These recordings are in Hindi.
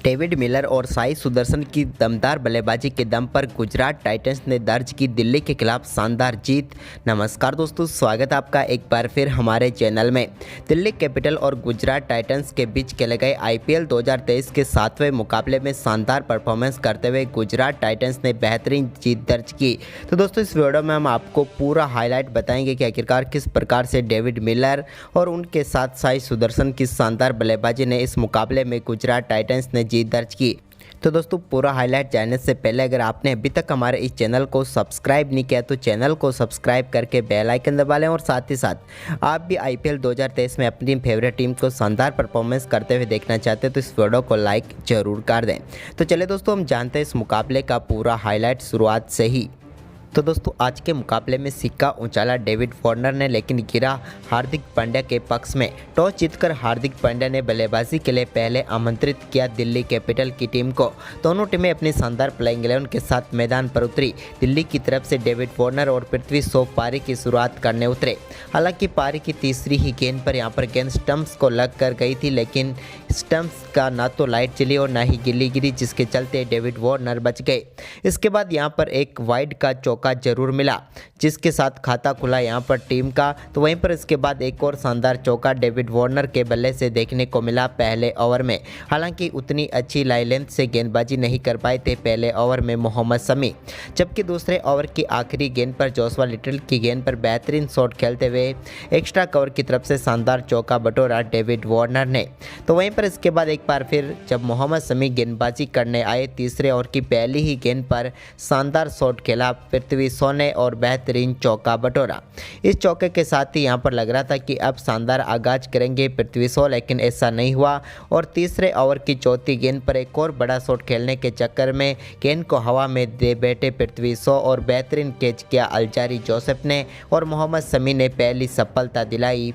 डेविड मिलर और साई सुदर्शन की दमदार बल्लेबाजी के दम पर गुजरात टाइटंस ने दर्ज की दिल्ली के खिलाफ शानदार जीत। नमस्कार दोस्तों, स्वागत है आपका एक बार फिर हमारे चैनल में। दिल्ली कैपिटल और गुजरात टाइटंस के बीच खेले गए आईपीएल 2023 के 7वें मुकाबले में शानदार परफॉर्मेंस करते हुए गुजरात टाइटंस ने बेहतरीन जीत दर्ज की। तो दोस्तों, इस वीडियो में हम आपको पूरा हाईलाइट बताएंगे कि आखिरकार किस प्रकार से डेविड मिलर और उनके साथ साई सुदर्शन की शानदार बल्लेबाजी ने इस मुकाबले में गुजरात टाइटंस ने जीत दर्ज की। तो दोस्तों, पूरा हाईलाइट जानने से पहले अगर आपने अभी तक हमारे इस चैनल को सब्सक्राइब नहीं किया तो चैनल को सब्सक्राइब करके बेल आइकन दबा लें और साथ ही साथ आप भी आईपीएल 2023 में अपनी फेवरेट टीम को शानदार परफॉर्मेंस करते हुए देखना चाहते हैं तो इस वीडियो को लाइक जरूर कर दें। तो चलिए दोस्तों, हम जानते हैं इस मुकाबले का पूरा हाईलाइट शुरुआत से ही। तो दोस्तों, आज के मुकाबले में सिक्का उछाला डेविड वार्नर ने, लेकिन गिरा हार्दिक पांड्या के पक्ष में। टॉस जीतकर हार्दिक पांड्या ने बल्लेबाजी के लिए पहले आमंत्रित किया दिल्ली कैपिटल की टीम को। दोनों टीमें अपनी शानदार प्लेइंग 11 के साथ मैदान पर उतरी। दिल्ली की तरफ से डेविड वार्नर और पृथ्वी शॉ पारी की शुरुआत करने उतरे। हालांकि पारी की तीसरी ही गेंद पर यहां पर गेंद स्टंप्स को लग कर गई थी, लेकिन स्टंप्स का ना तो लाइट चली और ना ही गिल्ली गिरी, जिसके चलते डेविड वार्नर बच गए। इसके बाद यहां पर एक वाइड का चौका जरूर मिला, जिसके साथ खाता खुला यहां पर टीम का। तो वहीं पर इसके बाद एक और शानदार चौका डेविड वार्नर के बल्ले से देखने को मिला पहले ओवर में। हालांकि उतनी अच्छी लाई लेंथ से गेंदबाजी नहीं कर पाए थे पहले ओवर में मोहम्मद शमी, जबकि दूसरे ओवर की आखिरी गेंद पर जोशुआ लिटल की गेंद पर बेहतरीन शॉट खेलते हुए एक्स्ट्रा कवर की तरफ से शानदार चौका बटोरा डेविड वार्नर ने। तो वहीं पर इसके बाद एक बार फिर जब मोहम्मद शमी गेंदबाजी करने आए, तीसरे ओवर की पहली ही गेंद पर शानदार शॉट खेला पृथ्वी शॉ ने और बेहतरीन चौका बटोरा। इस चौके के साथ ही यहां पर लग रहा था कि अब शानदार आगाज करेंगे पृथ्वी शॉ, लेकिन ऐसा नहीं हुआ और तीसरे ओवर की चौथी गेंद पर एक और बड़ा शॉट खेलने के चक्कर में गेंद को हवा में दे बैठे पृथ्वी शॉ और बेहतरीन कैच किया अल्जारी जोसेफ ने और मोहम्मद शमी ने पहली सफलता दिलाई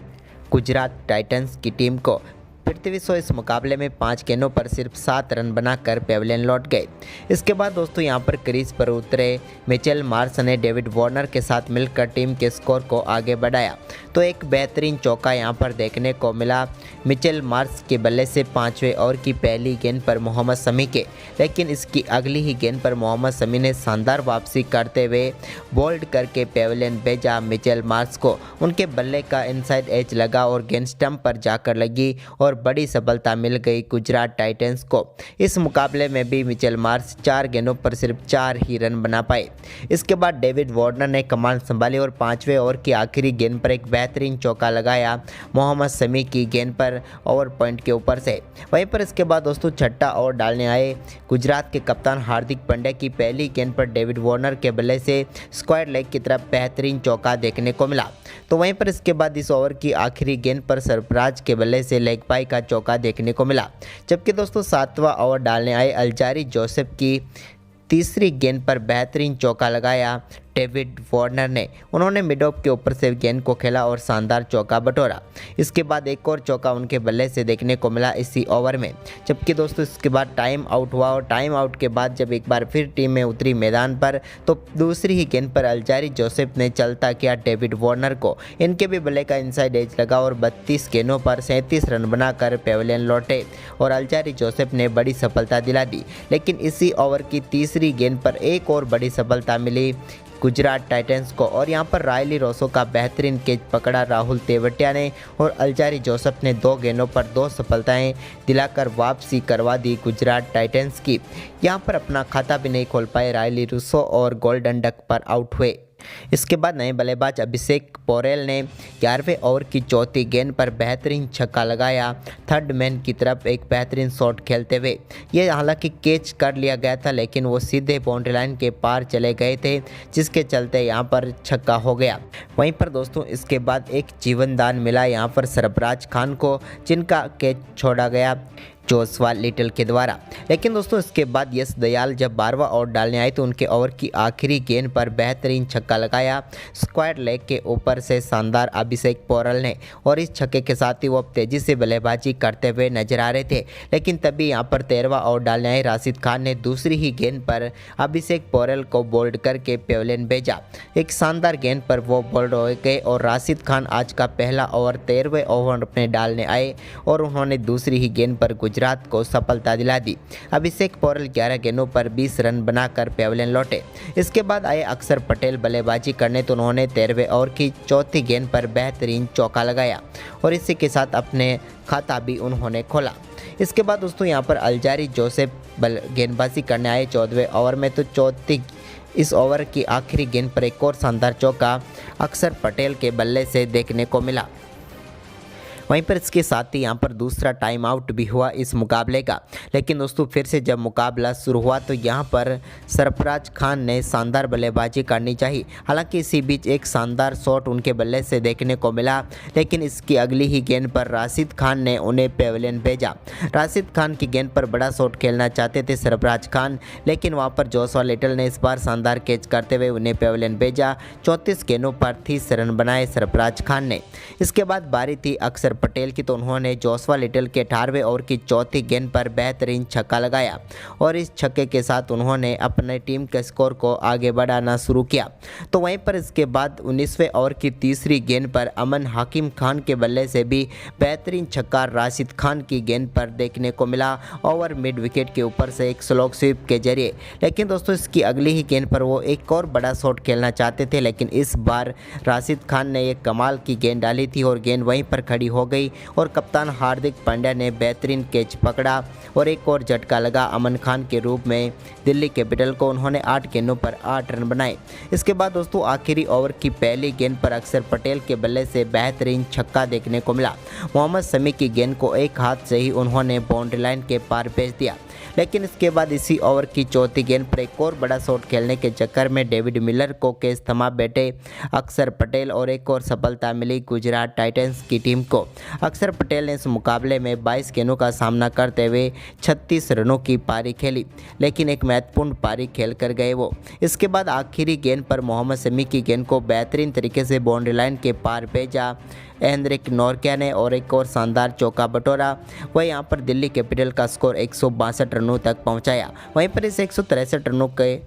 गुजरात टाइटंस की टीम को। पृथ्वी शॉ इस मुकाबले में 5 गेंदों पर सिर्फ 7 रन बनाकर पेविलियन लौट गए। इसके बाद दोस्तों यहां पर क्रीज पर उतरे मिचेल मार्श ने डेविड वार्नर के साथ मिलकर टीम के स्कोर को आगे बढ़ाया। तो एक बेहतरीन चौका यहां पर देखने को मिला मिचेल मार्श के बल्ले से 5वें ओवर की पहली गेंद पर मोहम्मद शमी के, लेकिन इसकी अगली ही गेंद पर मोहम्मद शमी ने शानदार वापसी करते हुए बोल्ड करके पेविलियन भेजा मिचेल मार्श को। उनके बल्ले का इनसाइड एज लगा और गेंद स्टंप पर जाकर लगी और बड़ी सफलता मिल गई गुजरात टाइटंस को। इस मुकाबले में भी मिचेल मार्श 4 गेंदों पर सिर्फ 4 ही रन बना पाए। इसके बाद डेविड वार्नर ने कमान संभाली और 5वें ओवर की आखिरी गेंद पर एक बेहतरीन चौका लगाया मोहम्मद शमी की गेंद पर ओवर पॉइंट के ऊपर से। वहीं पर इसके बाद दोस्तों छठा ओवर डालने आए गुजरात के कप्तान हार्दिक पांड्या की पहली गेंद पर डेविड वार्नर के बल्ले से स्क्वायर लेग की तरफ बेहतरीन चौका देखने को मिला। तो वहीं पर इसके बाद इस ओवर की आखिरी गेंद पर सरफराज के बल्ले से लेग पाई का चौका देखने को मिला। जबकि दोस्तों 7वां ओवर डालने आए अल्जारी जोसेफ की तीसरी गेंद पर बेहतरीन चौका लगाया डेविड वार्नर ने। उन्होंने मिड ऑफ के ऊपर से गेंद को खेला और शानदार चौका बटोरा। इसके बाद एक और चौका उनके बल्ले से देखने को मिला इसी ओवर में। जबकि दोस्तों इसके बाद टाइम आउट हुआ और टाइम आउट के बाद जब एक बार फिर टीम में उतरी मैदान पर तो दूसरी ही गेंद पर अल्जारी जोसेफ ने चलता किया डेविड वार्नर को। इनके भी बल्ले का इनसाइड एज लगा और 32 गेंदों पर 37 रन बनाकर पेविलियन लौटे और अल्जारी जोसेफ ने बड़ी सफलता दिला दी। लेकिन इसी ओवर की तीसरी गेंद पर एक और बड़ी सफलता मिली गुजरात टाइटंस को और यहां पर रायली रोसो का बेहतरीन कैच पकड़ा राहुल तेवटिया ने और अल्जारी जोसेफ ने 2 गेंदों पर 2 सफलताएं दिलाकर वापसी करवा दी गुजरात टाइटंस की। यहां पर अपना खाता भी नहीं खोल पाए रायली रोसो और गोल्डन डक पर आउट हुए। इसके बाद नए बल्लेबाज अभिषेक पोरेल ने 11वें ओवर की चौथी गेंद पर बेहतरीन छक्का लगाया थर्ड मैन की तरफ एक बेहतरीन शॉट खेलते हुए। ये हालांकि कैच कर लिया गया था, लेकिन वो सीधे बाउंड्री लाइन के पार चले गए थे, जिसके चलते यहाँ पर छक्का हो गया। वहीं पर दोस्तों इसके बाद एक जीवन दान मिला यहाँ पर सरफराज खान को, जिनका कैच छोड़ा गया जोशुआ लिटल के द्वारा। लेकिन दोस्तों इसके बाद यश दयाल जब 12वां ओवर डालने आए तो उनके ओवर की आखिरी गेंद पर बेहतरीन छक्का लगाया स्क्वायर लेग के ऊपर से शानदार अभिषेक पोरेल ने और इस छक्के के साथ ही वो अब तेजी से बल्लेबाजी करते हुए नजर आ रहे थे। लेकिन तभी यहाँ पर 13वां ओवर डालने आए राशिद खान ने दूसरी ही गेंद पर अभिषेक पोरेल को बोल्ड करके पेविलियन भेजा। एक शानदार गेंद पर वो बोल्ड हो गए और राशिद खान आज का पहला ओवर 13वें ओवर अपने डालने आए और उन्होंने दूसरी ही गेंद पर गुजरात को सफलता दिला दी। अभिषेक पोरल 11 गेंदों पर 20 रन बनाकर पेविलियन लौटे। इसके बाद आए अक्षर पटेल बल्लेबाजी करने तो उन्होंने 13वें ओवर की चौथी गेंद पर बेहतरीन चौका लगाया और इसी के साथ अपने खाता भी उन्होंने खोला। इसके बाद दोस्तों यहाँ पर अल्जारी जोसेफ गेंदबाजी करने आए 14वें ओवर में, तो चौथी इस ओवर की आखिरी गेंद पर एक और शानदार चौका अक्षर पटेल के बल्ले से देखने को मिला। वहीं पर इसके साथ ही यहाँ पर दूसरा टाइम आउट भी हुआ इस मुकाबले का। लेकिन दोस्तों फिर से जब मुकाबला शुरू हुआ तो यहाँ पर सरफराज खान ने शानदार बल्लेबाजी करनी चाहिए। हालांकि इसी बीच एक शानदार शॉट उनके बल्ले से देखने को मिला, लेकिन इसकी अगली ही गेंद पर राशिद खान ने उन्हें पेविलियन भेजा। राशिद खान की गेंद पर बड़ा शॉट खेलना चाहते थे सरफराज खान, लेकिन वहाँ पर जोशुआ लिटल ने इस बार शानदार कैच करते हुए उन्हें पेविलियन भेजा। 34 गेंदों पर 30 रन बनाए सरफराज खान ने। इसके बाद बारी थी अक्षर पटेल की, तो उन्होंने जोशुआ लिटल के 18वें ओवर की चौथी गेंद पर बेहतरीन छक्का लगाया और इस छक्के के साथ उन्होंने अपने टीम के स्कोर को आगे बढ़ाना शुरू किया। तो वहीं पर इसके बाद 19वें ओवर की तीसरी गेंद पर अमन हकीम खान के बल्ले से भी बेहतरीन छक्का राशिद खान की गेंद पर देखने को मिला ओवर मिड विकेट के ऊपर से एक स्लॉग स्वीप के जरिए। लेकिन दोस्तों इसकी अगली ही गेंद पर वो एक और बड़ा शॉट खेलना चाहते थे, लेकिन इस बार राशिद खान ने एक कमाल की गेंद डाली थी और गेंद वहीं पर खड़ी हो गई और कप्तान हार्दिक पांड्या ने बेहतरीन कैच पकड़ा और एक और झटका लगा अमन खान के रूप में दिल्ली कैपिटल को। उन्होंने 8 गेंदों पर 8 रन बनाए। इसके बाद दोस्तों आखिरी ओवर की पहली गेंद पर अक्षर पटेल के बल्ले से बेहतरीन छक्का देखने को मिला। मोहम्मद शमी की गेंद को एक हाथ से ही उन्होंने बाउंड्री लाइन के पार भेज दिया। लेकिन इसके बाद इसी ओवर की चौथी गेंद पर एक और बड़ा शॉट खेलने के चक्कर में डेविड मिलर को कैच थमा बैठे अक्षर पटेल और एक और सफलता मिली गुजरात टाइटंस की टीम को। अक्षर पटेल ने इस मुकाबले में 22 गेंदों का सामना करते हुए 36 रनों की पारी खेली, लेकिन एक महत्वपूर्ण पारी खेल कर गए वो। इसके बाद आखिरी गेंद पर मोहम्मद शमी की गेंद को बेहतरीन तरीके से बाउंड्री लाइन के पार भेजा हेनरिक नोरकिया ने और एक और शानदार चौका बटोरा। वह यहाँ पर दिल्ली कैपिटल का स्कोर 162 रनों तक पहुँचाया। वहीं पर इस 163 रनों के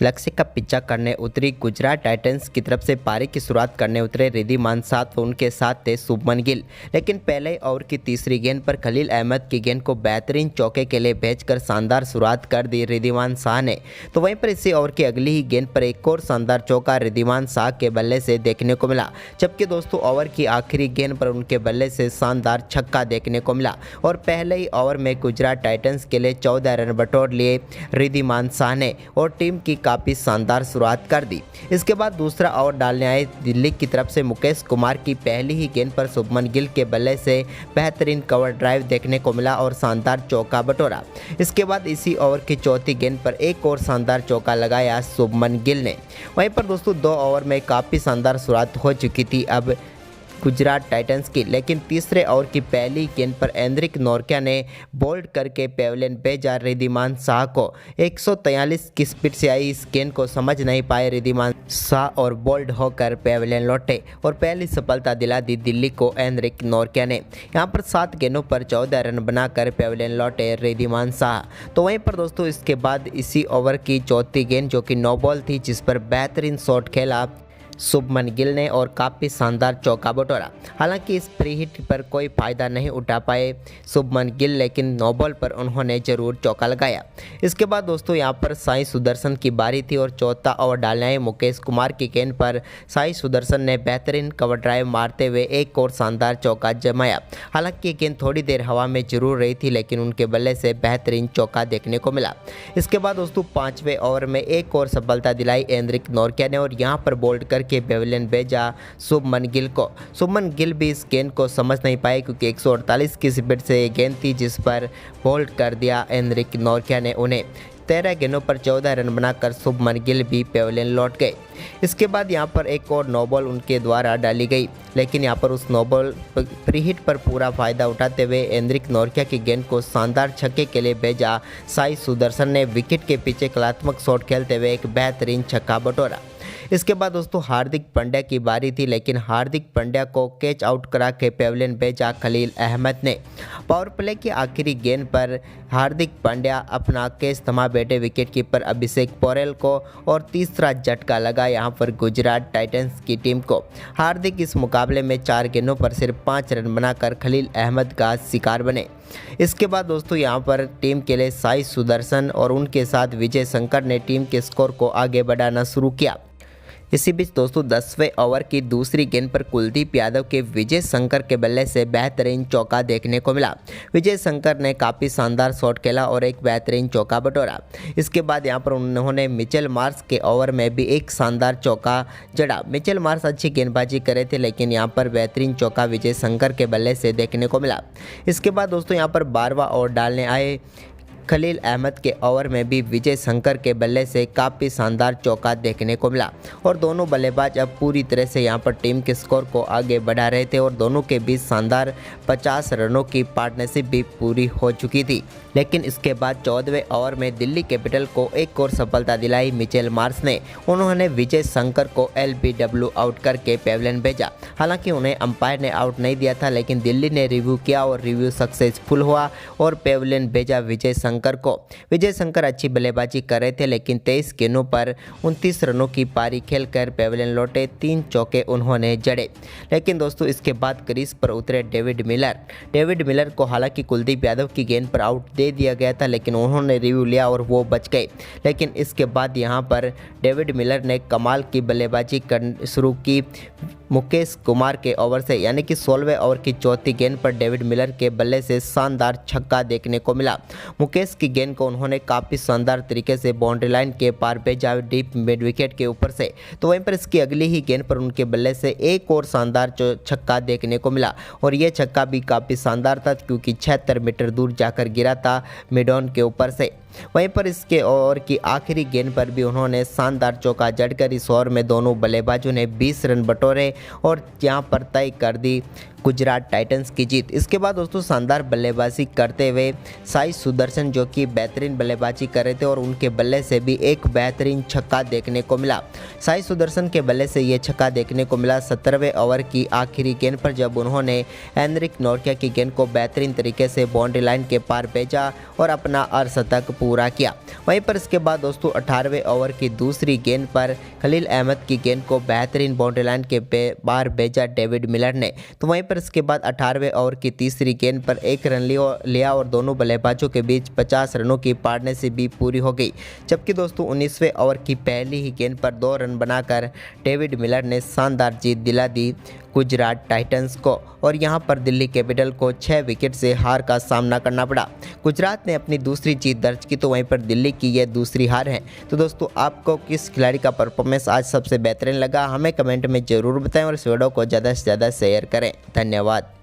लक्ष्य का पीछा करने उतरी गुजरात टाइटंस की तरफ से पारी की शुरुआत करने उतरे रिद्धिमान शाह, तो उनके साथ थे शुभमन गिल। लेकिन पहले ओवर की तीसरी गेंद पर खलील अहमद की गेंद को बेहतरीन चौके के लिए भेजकर शानदार शुरुआत कर दी रिद्धिमान शाह ने। तो वहीं पर इसी ओवर की अगली ही गेंद पर एक और शानदार चौका रिद्धिमान शाह के बल्ले से देखने को मिला, जबकि दोस्तों ओवर की आखिरी गेंद पर उनके बल्ले से शानदार छक्का देखने को मिला और पहले ही ओवर में गुजरात टाइटंस के लिए 14 रन बटोर लिए रिद्धिमान शाह ने और टीम की काफ़ी शानदार शुरुआत कर दी। इसके बाद दूसरा ओवर डालने आए दिल्ली की तरफ से मुकेश कुमार की पहली ही गेंद पर शुभमन गिल के बल्ले से बेहतरीन कवर ड्राइव देखने को मिला और शानदार चौका बटोरा। इसके बाद इसी ओवर की चौथी गेंद पर एक और शानदार चौका लगाया शुभमन गिल ने। वहीं पर दोस्तों 2 ओवर में काफ़ी शानदार शुरुआत हो चुकी थी अब गुजरात टाइटंस की, लेकिन तीसरे ओवर की पहली गेंद पर हेनरिक नोरकिया ने बोल्ड करके पेविलियन भेजा रिद्धिमान शाह को। 143 की स्पीड से आई इस गेंद को समझ नहीं पाए रिद्धिमान शाह और बोल्ड होकर पेविलियन लौटे और पहली सफलता दिला दी दिल्ली को हेनरिक नोरकिया ने। यहाँ पर 7 गेंदों पर 14 रन बनाकर पेविलियन लौटे रिद्धिमान शाह। तो वहीं पर दोस्तों इसके बाद इसी ओवर की चौथी गेंद जो कि नो बॉल थी, जिस पर बेहतरीन शॉट खेला शुभमन गिल ने और काफ़ी शानदार चौका बटोरा। हालांकि इस फ्री हिट पर कोई फ़ायदा नहीं उठा पाए शुभमन गिल, लेकिन नो बॉल पर उन्होंने ज़रूर चौका लगाया। इसके बाद दोस्तों यहाँ पर साई सुदर्शन की बारी थी और चौथा ओवर डालने आए मुकेश कुमार की गेंद पर साई सुदर्शन ने बेहतरीन कवर ड्राइव मारते हुए एक और शानदार चौका जमाया। हालांकि ये गेंद थोड़ी देर हवा में जरूर रही थी, लेकिन उनके बल्ले से बेहतरीन चौका देखने को मिला। इसके बाद दोस्तों 5वें ओवर में एक और सफलता दिलाई हेनरिक नोरकिया ने और यहाँ पर बोल्ड कर के पेविलियन भेजा शुभमन गिल को। शुभमन गिल भी इस गेंद को समझ नहीं पाए क्योंकि 148 की स्पीड से ये गेंद थी, जिस पर बोल्ड कर दिया हेनरिक नोरकिया ने उन्हें। 13 गेंदों पर 14 रन बनाकर शुभमन गिल भी पेविलियन लौट गए। इसके बाद यहां पर एक और नो बॉल उनके द्वारा डाली गई, लेकिन यहां पर उस नो बॉल फ्री हिट पर पूरा फायदा उठाते हुए हेनरिक नोरकिया की गेंद को शानदार छक्के के लिए भेजा साई सुदर्शन ने विकेट के पीछे कलात्मक शॉट खेलते हुए एक बेहतरीन छक्का बटोरा। इसके बाद दोस्तों हार्दिक पांड्या की बारी थी, लेकिन हार्दिक पांड्या को कैच आउट करा के पेविलियन भेजा खलील अहमद ने। पावर प्ले की आखिरी गेंद पर हार्दिक पांड्या अपना कैच थमा बैठे विकेट कीपर अभिषेक पोरल को और तीसरा झटका लगा यहां पर गुजरात टाइटंस की टीम को। हार्दिक इस मुकाबले में 4 गेंदों पर सिर्फ 5 रन बनाकर खलील अहमद का शिकार बने। इसके बाद दोस्तों यहाँ पर टीम के लिए साई सुदर्शन और उनके साथ विजय शंकर ने टीम के स्कोर को आगे बढ़ाना शुरू किया। इसी बीच दोस्तों 10वें ओवर की दूसरी गेंद पर कुलदीप यादव के विजय शंकर के बल्ले से बेहतरीन चौका देखने को मिला। विजय शंकर ने काफ़ी शानदार शॉट खेला और एक बेहतरीन चौका बटोरा। इसके बाद यहां पर उन्होंने मिचेल मार्श के ओवर में भी एक शानदार चौका जड़ा। मिचेल मार्श अच्छी गेंदबाजी करे थे, लेकिन यहां पर बेहतरीन चौका विजय शंकर के बल्ले से देखने को मिला। इसके बाद दोस्तों यहां पर 12वां ओवर डालने आए खलील अहमद के ओवर में भी विजय शंकर के बल्ले से काफ़ी शानदार चौका देखने को मिला और दोनों बल्लेबाज अब पूरी तरह से यहां पर टीम के स्कोर को आगे बढ़ा रहे थे और दोनों के बीच शानदार 50 रनों की पार्टनरशिप भी पूरी हो चुकी थी। लेकिन इसके बाद 14वें ओवर में दिल्ली कैपिटल को एक और सफलता दिलाई मिचेल मार्श ने। उन्होंने विजय शंकर को LBW आउट करके पेविलियन भेजा। हालांकि उन्हें अंपायर ने आउट नहीं दिया था, लेकिन दिल्ली ने रिव्यू किया और रिव्यू सक्सेसफुल हुआ और पेविलियन भेजा विजय शंकर को। विजय शंकर अच्छी बल्लेबाजी कर रहे थे, लेकिन 23 गेंदों पर 29 रनों की पारी खेलकर पेविलियन लौटे। 3 चौके उन्होंने जड़े। लेकिन दोस्तों इसके बाद क्रीज पर उतरे डेविड मिलर को हालांकि कुलदीप यादव की गेंद पर आउट दे दिया गया था, लेकिन उन्होंने रिव्यू लिया और वो बच गए। लेकिन इसके बाद यहां पर डेविड मिलर ने कमाल की बल्लेबाजी शुरू की। मुकेश कुमार के ओवर से यानी कि 16वें ओवर की चौथी गेंद पर डेविड मिलर के बल्ले से शानदार छक्का देखने को मिला। मुकेश की गेंद को उन्होंने काफ़ी शानदार तरीके से बाउंड्री लाइन के पार भेजा डीप मिड विकेट के ऊपर से। तो वहीं पर इसकी अगली ही गेंद पर उनके बल्ले से एक और शानदार छक्का देखने को मिला और ये छक्का भी काफ़ी शानदार था, क्योंकि 76 मीटर दूर जाकर गिरा था मिड ऑन के ऊपर से। वहीं पर इसके ओवर की आखिरी गेंद पर भी उन्होंने शानदार चौका जड़कर इस ओवर में दोनों बल्लेबाजों ने 20 रन बटोरे और यहां पर तय कर दी गुजरात टाइटंस की जीत। इसके बाद दोस्तों शानदार बल्लेबाजी करते हुए साई सुदर्शन जो कि बेहतरीन बल्लेबाजी कर रहे थे और उनके बल्ले से भी एक बेहतरीन छक्का देखने को मिला। साई सुदर्शन के बल्ले से ये छक्का देखने को मिला 17वें ओवर की आखिरी गेंद पर, जब उन्होंने एनरिक नोर्किया की गेंद को बेहतरीन तरीके से बाउंड्री लाइन के पार भेजा और अपना अर्धशतक पूरा किया। वहीं पर इसके बाद दोस्तों 18वें ओवर की दूसरी गेंद पर खलील अहमद की गेंद को बेहतरीन बाउंड्री लाइन के पार भेजा डेविड मिलर ने। तो वहीं पर इसके बाद 18वें ओवर की तीसरी गेंद पर 1 रन लिया और दोनों बल्लेबाजों के बीच 50 रनों की पार्टनरशिप भी पूरी हो गई। जबकि दोस्तों 19वें ओवर की पहली ही गेंद पर 2 रन बनाकर डेविड मिलर ने शानदार जीत दिला दी गुजरात टाइटंस को और यहां पर दिल्ली कैपिटल को 6 विकेट से हार का सामना करना पड़ा। गुजरात ने अपनी दूसरी जीत दर्ज की, तो वहीं पर दिल्ली की यह दूसरी हार है। तो दोस्तों आपको किस खिलाड़ी का परफॉर्मेंस आज सबसे बेहतरीन लगा, हमें कमेंट में ज़रूर बताएं और इस वीडियो को ज़्यादा से ज़्यादा शेयर करें। धन्यवाद।